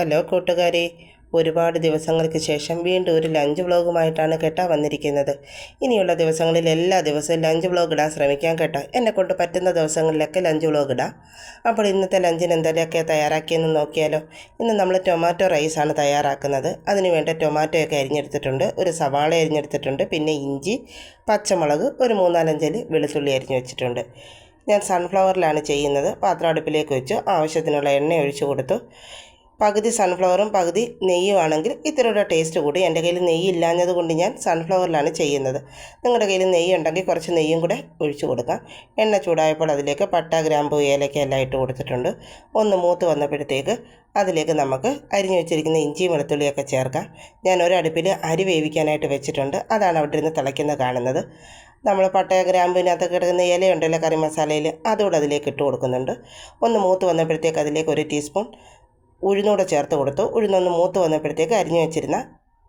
Hello കൂട്ടുകാരെ, ഒരുപാട് ദിവസങ്ങൾക്ക് ശേഷം വീണ്ടും ഒരു ലഞ്ച് വ്ളോഗുമായിട്ടാണ് കേട്ടാ വന്നിരിക്കുന്നത്. ഇനിയുള്ള ദിവസങ്ങളിൽ എല്ലാ ദിവസവും ലഞ്ച് വ്ളോഗ് ഇടാൻ ശ്രമിക്കാം കേട്ടോ. എന്നെക്കൊണ്ട് പറ്റുന്ന ദിവസങ്ങളിലൊക്കെ ലഞ്ച് വ്ളോഗ് ഇടാം. അപ്പോൾ ഇന്നത്തെ ലഞ്ചിന് എന്തെങ്കിലുമൊക്കെ തയ്യാറാക്കിയെന്ന് നോക്കിയാലോ. ഇന്ന് നമ്മൾ ടൊമാറ്റോ റൈസാണ് തയ്യാറാക്കുന്നത്. അതിന് വേണ്ട ടൊമാറ്റോയൊക്കെ അരിഞ്ഞെടുത്തിട്ടുണ്ട്, ഒരു സവാള അരിഞ്ഞെടുത്തിട്ടുണ്ട്, പിന്നെ ഇഞ്ചി, പച്ചമുളക്, ഒരു 3-4 വെളുത്തുള്ളി അരിഞ്ഞു വെച്ചിട്ടുണ്ട്. ഞാൻ സൺഫ്ലവറിലാണ് ചെയ്യുന്നത്. പാത്രം അടുപ്പിലേക്ക് വെച്ചു, ആവശ്യത്തിനുള്ള എണ്ണ ഒഴിച്ചു കൊടുത്തു. പകുതി സൺഫ്ലവറും പകുതി നെയ്യും ആണെങ്കിൽ ഇത്തിരിയുടെ ടേസ്റ്റ് കൂടി. എൻ്റെ കയ്യിൽ നെയ്യ് ഇല്ലാഞ്ഞത് കൊണ്ട് ഞാൻ സൺഫ്ലവറിലാണ് ചെയ്യുന്നത്. നിങ്ങളുടെ കയ്യിൽ നെയ്യ് ഉണ്ടെങ്കിൽ കുറച്ച് നെയ്യും കൂടെ ഒഴിച്ചു കൊടുക്കാം. എണ്ണ ചൂടായപ്പോൾ അതിലേക്ക് പട്ട, ഗ്രാമ്പൂ, ഏലക്ക എല്ലാം ഇട്ട് കൊടുത്തിട്ടുണ്ട്. ഒന്ന് മൂത്ത് വന്നപ്പോഴത്തേക്ക് അതിലേക്ക് നമുക്ക് അരിഞ്ഞു വെച്ചിരിക്കുന്ന ഇഞ്ചിയും വെളുത്തുള്ളിയൊക്കെ ചേർക്കാം. ഞാൻ ഒരടുപ്പിൽ അരി വേവിക്കാനായിട്ട് വെച്ചിട്ടുണ്ട്. അതാണ് അവിടെ ഇരുന്ന് തിളയ്ക്കുന്നത് കാണുന്നത്. നമ്മൾ പട്ട, ഗ്രാമ്പിനകത്ത് കിടക്കുന്ന ഇലയുണ്ടല്ലോ കറി മസാലയിൽ, അതുകൂടെ അതിലേക്ക് ഇട്ട് കൊടുക്കുന്നുണ്ട്. ഒന്ന് മൂത്ത് വന്നപ്പോഴത്തേക്ക് അതിലേക്ക് 1 ടീസ്പൂൺ ഉഴുന്നൂടെ ചേർത്ത് കൊടുത്തു. ഉഴുന്നൊന്ന് മൂത്ത് വന്നപ്പോഴത്തേക്ക് അരിഞ്ഞു വെച്ചിരുന്ന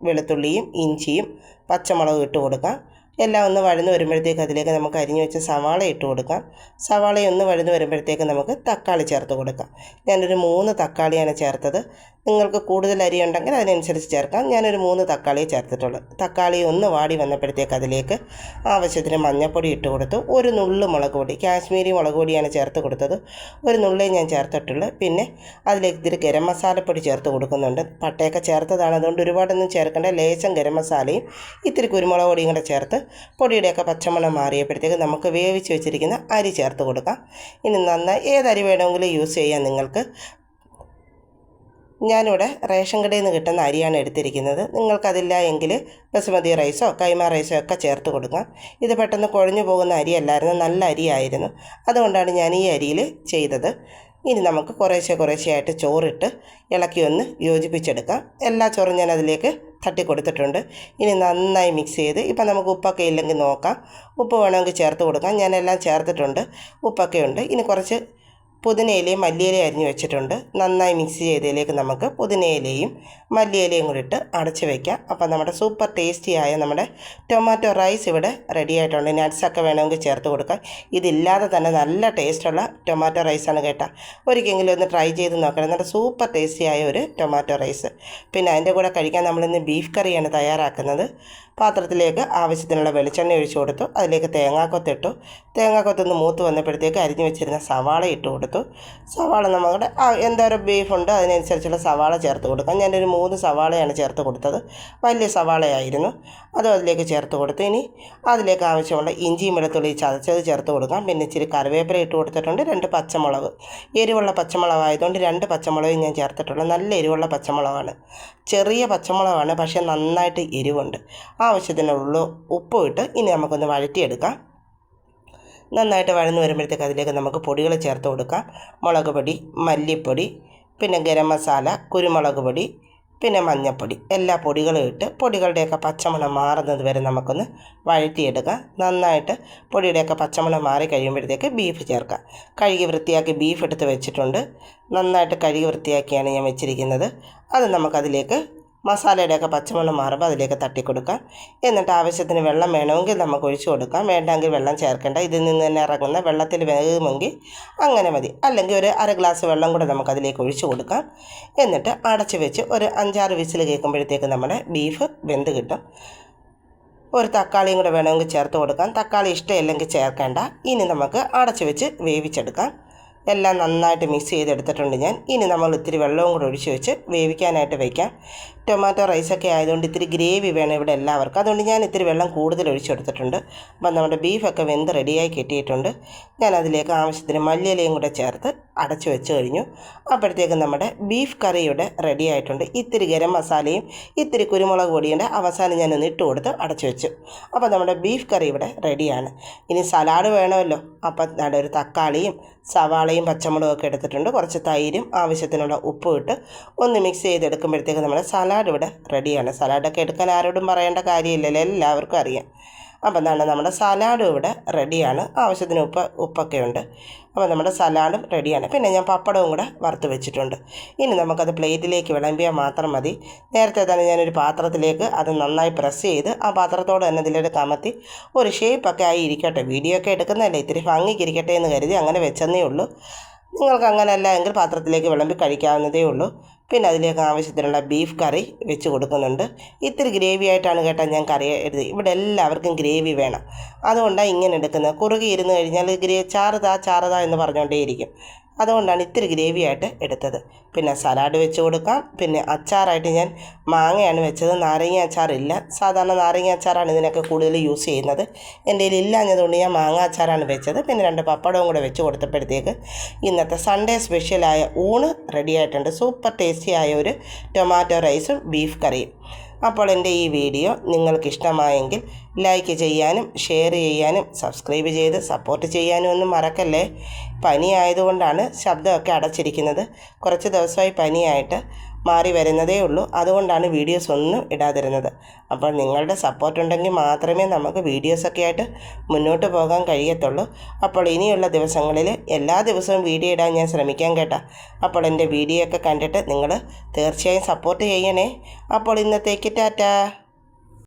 വെളുത്തുള്ളിയും ഇഞ്ചിയും പച്ചമുളകും ഇട്ട് കൊടുക്കാം. എല്ലാം ഒന്ന് വഴന്ന് വരുമ്പോഴത്തേക്ക് അതിലേക്ക് നമുക്ക് അരിഞ്ഞു വെച്ച സവാള ഇട്ട് കൊടുക്കാം. സവാളയൊന്ന് വഴന്ന് വരുമ്പോഴത്തേക്ക് നമുക്ക് തക്കാളി ചേർത്ത് കൊടുക്കാം. ഞാനൊരു 3 തക്കാളിയാണ് ചേർത്തത്. നിങ്ങൾക്ക് കൂടുതൽ അരി ഉണ്ടെങ്കിൽ അതിനനുസരിച്ച് ചേർക്കാം. ഞാനൊരു 3 തക്കാളിയെ ചേർത്തിട്ടുള്ളൂ. തക്കാളി ഒന്ന് വാടി വന്നപ്പോഴത്തേക്ക് അതിലേക്ക് ആവശ്യത്തിന് മഞ്ഞൾപ്പൊടി ഇട്ട് കൊടുത്തു. ഒരു നുള്ളു മുളക് പൊടി, കാശ്മീരി മുളക് പൊടിയാണ് ചേർത്ത് കൊടുത്തത്. ഒരു നുള്ളേ ഞാൻ ചേർത്തിട്ടുള്ളൂ. പിന്നെ അതിലേക്ക് ഇത്തിരി ഗരം മസാലപ്പൊടി ചേർത്ത് കൊടുക്കുന്നുണ്ട്. പട്ടയൊക്കെ ചേർത്തതാണ്, അതുകൊണ്ട് ഒരുപാടൊന്നും ചേർക്കേണ്ട. ലേശം ഗരം മസാലയും ഇത്തിരി കുരുമുളക് പൊടിയും കൂടെ ചേർത്ത് പൊടിയുടെയൊക്കെ പച്ചമണം മാറിയപ്പോഴത്തേക്ക് നമുക്ക് വേവിച്ച് വെച്ചിരിക്കുന്ന അരി ചേർത്ത് കൊടുക്കാം. ഇനി നന്നായി ഏതരി വേണമെങ്കിലും യൂസ് ചെയ്യാം നിങ്ങൾക്ക്. ഞാനിവിടെ റേഷൻ കടയിൽ നിന്ന് കിട്ടുന്ന അരിയാണ് എടുത്തിരിക്കുന്നത്. നിങ്ങൾക്കതില്ല എങ്കിൽ ബസുമതി റൈസോ കൈമ റൈസോ ഒക്കെ ചേർത്ത് കൊടുക്കാം. ഇത് പെട്ടെന്ന് കുഴഞ്ഞു പോകുന്ന അരിയല്ലായിരുന്നു, നല്ല അരിയായിരുന്നു. അതുകൊണ്ടാണ് ഞാൻ ഈ അരിയിൽ ചെയ്തത്. ഇനി നമുക്ക് കുറേശ്ശെയായിട്ട് ചോറിട്ട് ഇളക്കി ഒന്ന് യോജിപ്പിച്ചെടുക്കാം. എല്ലാ ചോറും ഞാൻ അതിലേക്ക് തട്ടി കൊടുത്തിട്ടുണ്ട്. ഇനി നന്നായി മിക്സ് ചെയ്ത്, ഇപ്പം നമുക്ക് ഉപ്പൊക്കെ ഇല്ലെങ്കിൽ നോക്കാം. ഉപ്പ് വേണമെങ്കിൽ ചേർത്ത് കൊടുക്കാം. ഞാനെല്ലാം ചേർത്തിട്ടുണ്ട്, ഉപ്പൊക്കെ ഉണ്ട്. ഇനി കുറച്ച് പുതിനയിലയും മല്ലിയിലയും അരിഞ്ഞു വെച്ചിട്ടുണ്ട്. നന്നായി മിക്സ് ചെയ്തതിലേക്ക് നമുക്ക് പുതിനയിലയും മല്ലിയിലയും കൂടി ഇട്ട് അടച്ച് വയ്ക്കാം. അപ്പോൾ നമ്മുടെ സൂപ്പർ ടേസ്റ്റിയായ നമ്മുടെ ടൊമാറ്റോ റൈസ് ഇവിടെ റെഡി ആയിട്ടുണ്ട്. നട്ട്സൊക്കെ വേണമെങ്കിൽ ചേർത്ത് കൊടുക്കാം. ഇതില്ലാതെ തന്നെ നല്ല ടേസ്റ്റുള്ള ടൊമാറ്റോ റൈസാണ് കേട്ടോ. ഒരിക്കലെങ്കിലും ഒന്ന് ട്രൈ ചെയ്ത് നോക്കണം. നല്ല സൂപ്പർ ടേസ്റ്റിയായ ഒരു ടൊമാറ്റോ റൈസ്. പിന്നെ അതിൻ്റെ കൂടെ കഴിക്കാൻ നമ്മളിന്ന് ബീഫ് കറിയാണ് തയ്യാറാക്കുന്നത്. പാത്രത്തിലേക്ക് ആവശ്യത്തിനുള്ള വെളിച്ചെണ്ണ ഒഴിച്ചു കൊടുത്തു. അതിലേക്ക് തേങ്ങാക്കൊത്തിട്ടു. തേങ്ങാക്കൊത്തൊന്ന് മൂത്ത് വന്നപ്പോഴത്തേക്ക് അരിഞ്ഞു വെച്ചിരുന്ന സവാള ഇട്ട് കൊടുത്തു. സവാള നമ്മുടെ എന്തോരം ബീഫുണ്ട് അതിനനുസരിച്ചുള്ള സവാള ചേർത്ത് കൊടുക്കാം. ഞാനൊരു 3 സവാളയാണ് ചേർത്ത് കൊടുത്തത്. വലിയ സവാളയായിരുന്നു. അതും അതിലേക്ക് ചേർത്ത് കൊടുത്തു. ഇനി അതിലേക്ക് ആവശ്യമുള്ള ഇഞ്ചിയും വെളുത്തുള്ളി ചതച്ചത് ചേർത്ത് കൊടുക്കാം. പിന്നെ ഇച്ചിരി കറിവേപ്പില ഇട്ട് കൊടുത്തിട്ടുണ്ട്. 2 പച്ചമുളക്, എരിവുള്ള പച്ചമുളകായതുകൊണ്ട് 2 പച്ചമുളകും ഞാൻ ചേർത്തിട്ടുള്ളൂ. നല്ല എരിവുള്ള പച്ചമുളകാണ്, ചെറിയ പച്ചമുളകാണ്, പക്ഷേ നന്നായിട്ട് എരിവുണ്ട്. ആവശ്യത്തിനുള്ള ഉപ്പും ഇട്ട് ഇനി നമുക്കൊന്ന് വഴറ്റിയെടുക്കാം. നന്നായിട്ട് വഴന്ന് വരുമ്പോഴത്തേക്ക് അതിലേക്ക് നമുക്ക് പൊടികൾ ചേർത്ത് കൊടുക്കാം. മുളക് പൊടി, മല്ലിപ്പൊടി, പിന്നെ ഗരം മസാല, കുരുമുളക് പൊടി, പിന്നെ മഞ്ഞൾപ്പൊടി, എല്ലാ പൊടികളും ഇട്ട് പൊടികളുടെയൊക്കെ പച്ചമണം മാറുന്നത് വരെ നമുക്കൊന്ന് വഴറ്റിയെടുക്കാം. നന്നായിട്ട് പൊടിയുടെയൊക്കെ പച്ചമണം മാറി കഴിയുമ്പോഴത്തേക്ക് ബീഫ് ചേർക്കാം. കഴുകി വൃത്തിയാക്കി ബീഫ് എടുത്ത് വെച്ചിട്ടുണ്ട്. നന്നായിട്ട് കഴുകി വൃത്തിയാക്കിയാണ് ഞാൻ വെച്ചിരിക്കുന്നത്. അത് നമുക്കതിലേക്ക് മസാലയുടെയൊക്കെ പച്ചമണം മാറുമ്പോൾ അതിലേക്ക് തട്ടിക്കൊടുക്കാം. എന്നിട്ട് ആവശ്യത്തിന് വെള്ളം വേണമെങ്കിൽ നമുക്ക് ഒഴിച്ചു കൊടുക്കാം. വേണ്ടെങ്കിൽ വെള്ളം ചേർക്കേണ്ട. ഇതിൽ നിന്ന് തന്നെ ഇറങ്ങുന്ന വെള്ളത്തിൽ വേകുമെങ്കിൽ അങ്ങനെ മതി. അല്ലെങ്കിൽ ഒരു 1/2 ഗ്ലാസ് വെള്ളം കൂടെ നമുക്കതിലേക്ക് ഒഴിച്ചു കൊടുക്കാം. എന്നിട്ട് അടച്ച് വെച്ച് ഒരു 5-6 വിസിൽ കേൾക്കുമ്പോഴത്തേക്ക് നമ്മുടെ ബീഫ് വെന്ത് കിട്ടും. ഒരു തക്കാളിയും കൂടെ വേണമെങ്കിൽ ചേർത്ത് കൊടുക്കാം. തക്കാളി ഇഷ്ടമില്ലെങ്കിൽ ചേർക്കേണ്ട. ഇനി നമുക്ക് അടച്ച് വെച്ച് വേവിച്ചെടുക്കാം. എല്ലാം നന്നായിട്ട് മിക്സ് ചെയ്തെടുത്തിട്ടുണ്ട് ഞാൻ. ഇനി നമ്മൾ ഇത്തിരി വെള്ളവും കൂടെ ഒഴിച്ച് വെച്ച് വേവിക്കാനായിട്ട് വയ്ക്കാം. ടൊമാറ്റോ റൈസൊക്കെ ആയതുകൊണ്ട് ഇത്തിരി ഗ്രേവി വേണം ഇവിടെ എല്ലാവർക്കും. അതുകൊണ്ട് ഞാൻ ഇത്തിരി വെള്ളം കൂടുതൽ ഒഴിച്ചെടുത്തിട്ടുണ്ട്. അപ്പം നമ്മുടെ ബീഫൊക്കെ വെന്ത് റെഡിയായി കിട്ടിയിട്ടുണ്ട്. ഞാൻ അതിലേക്ക് ആവശ്യത്തിന് മല്ലിയിലയും കൂടെ ചേർത്ത് അടച്ചു വെച്ച് കഴിഞ്ഞു. അപ്പോഴത്തേക്കും നമ്മുടെ ബീഫ് കറി ഇവിടെ റെഡി ആയിട്ടുണ്ട്. ഇത്തിരി ഗരം മസാലയും ഇത്തിരി കുരുമുളക് പൊടിയുടെ അവസാനം ഞാനൊന്ന് ഇട്ട് കൊടുത്ത് അടച്ചു വെച്ചു. അപ്പോൾ നമ്മുടെ ബീഫ് കറി ഇവിടെ റെഡിയാണ്. ഇനി സലാഡ് വേണമല്ലോ. അപ്പം ഒരു തക്കാളിയും സവാളയും പച്ചമുളകും ഒക്കെ എടുത്തിട്ടുണ്ട്. കുറച്ച് തൈരും ആവശ്യത്തിനുള്ള ഉപ്പും ഇട്ട് ഒന്ന് മിക്സ് ചെയ്തെടുക്കുമ്പോഴത്തേക്ക് നമ്മുടെ സലാഡ് ഇവിടെ റെഡിയാണ്. സലാഡൊക്കെ എടുക്കാൻ ആരോടും പറയേണ്ട കാര്യമില്ലല്ലോ, എല്ലാവർക്കും അറിയാം. അപ്പം നമ്മുടെ സലാഡും ഇവിടെ റെഡിയാണ്. ആവശ്യത്തിന് ഉപ്പൊക്കെ ഉണ്ട്. അപ്പോൾ നമ്മുടെ സലാഡും റെഡിയാണ്. പിന്നെ ഞാൻ പപ്പടവും കൂടെ വറുത്ത് വെച്ചിട്ടുണ്ട്. ഇനി നമുക്കത് പ്ലേറ്റിലേക്ക് വിളമ്പിയാൽ മാത്രം മതി. നേരത്തെ തന്നെ ഞാനൊരു പാത്രത്തിലേക്ക് അത് നന്നായി പ്രസ് ചെയ്ത് ആ പാത്രത്തോട് തന്നെ ഇതിലേക്ക് കമത്തി ഒരു ഷേപ്പൊക്കെ ആയി ഇരിക്കട്ടെ. വീഡിയോ ഒക്കെ എടുക്കുന്നതല്ലേ, ഇത്തിരി ഭംഗിക്കിരിക്കട്ടെ എന്ന് കരുതി അങ്ങനെ വെച്ചെന്നേ ഉള്ളൂ. നിങ്ങൾക്ക് അങ്ങനെയല്ല എങ്കിൽ പാത്രത്തിലേക്ക് വിളമ്പി കഴിക്കാവുന്നതേ ഉള്ളൂ. പിന്നെ അതിലേക്ക് ആവശ്യത്തിനുള്ള ബീഫ് കറി വെച്ച് കൊടുക്കുന്നുണ്ട്. ഇത്തിരി ഗ്രേവി ആയിട്ടാണ് കേട്ടോ ഞാൻ കറി എടുത്തത്. ഇവിടെ എല്ലാവർക്കും ഗ്രേവി വേണം, അതുകൊണ്ടാണ് ഇങ്ങനെ എടുക്കുന്നത്. കുറുകി ഇരുന്ന് കഴിഞ്ഞാൽ ചാറുതാ എന്ന് പറഞ്ഞുകൊണ്ടേയിരിക്കും. അതുകൊണ്ടാണ് ഇത്തിരി ഗ്രേവി ആയിട്ട് എടുത്തത്. പിന്നെ സലാഡ് വെച്ച് കൊടുക്കാം. പിന്നെ അച്ചാറായിട്ട് ഞാൻ മാങ്ങയാണ് വെച്ചത്, നാരങ്ങ അച്ചാറില്ല. സാധാരണ നാരങ്ങ അച്ചാറാണ് ഇതിനൊക്കെ കൂടുതൽ യൂസ് ചെയ്യുന്നത്. എൻ്റെ കയ്യിൽ ഇല്ലാഞ്ഞതുകൊണ്ട് ഞാൻ മാങ്ങ അച്ചാറാണ് വെച്ചത്. പിന്നെ 2 പപ്പടവും കൂടെ വെച്ച് കൊടുത്തപ്പോഴത്തേക്ക് ഇന്നത്തെ സൺഡേ സ്പെഷ്യലായ ഊണ് റെഡി ആയിട്ടുണ്ട്. സൂപ്പർ ടേസ്റ്റി ആയ ഒരു ടൊമാറ്റോ റൈസും ബീഫ് കറിയും. അപ്പോൾ എൻ്റെ ഈ വീഡിയോ നിങ്ങൾക്ക് ഇഷ്ടമായെങ്കിൽ ലൈക്ക് ചെയ്യാനും ഷെയർ ചെയ്യാനും സബ്സ്ക്രൈബ് ചെയ്ത് സപ്പോർട്ട് ചെയ്യാനും ഒന്നും മറക്കല്ലേ. പനി ആയതുകൊണ്ടാണ് ശബ്ദമൊക്കെ അടച്ചിരിക്കുന്നത്. കുറച്ച് ദിവസമായി പനിയായിട്ട് മാറി വരുന്നതേ ഉള്ളൂ. അതുകൊണ്ടാണ് വീഡിയോസ് ഒന്നും ഇടാതിരുന്നത്. അപ്പോൾ നിങ്ങളുടെ സപ്പോർട്ട് ഉണ്ടെങ്കിൽ മാത്രമേ നമുക്ക് വീഡിയോസൊക്കെ ആയിട്ട് മുന്നോട്ട് പോകാൻ കഴിയത്തുള്ളൂ. അപ്പോൾ ഇനിയുള്ള ദിവസങ്ങളിൽ എല്ലാ ദിവസവും വീഡിയോ ഇടാൻ ഞാൻ ശ്രമിക്കാം കേട്ടോ. അപ്പോൾ എൻ്റെ വീഡിയോ ഒക്കെ കണ്ടിട്ട് നിങ്ങൾ തീർച്ചയായും സപ്പോർട്ട് ചെയ്യണേ. അപ്പോൾ ഇന്നത്തേക്ക് ടാറ്റാ.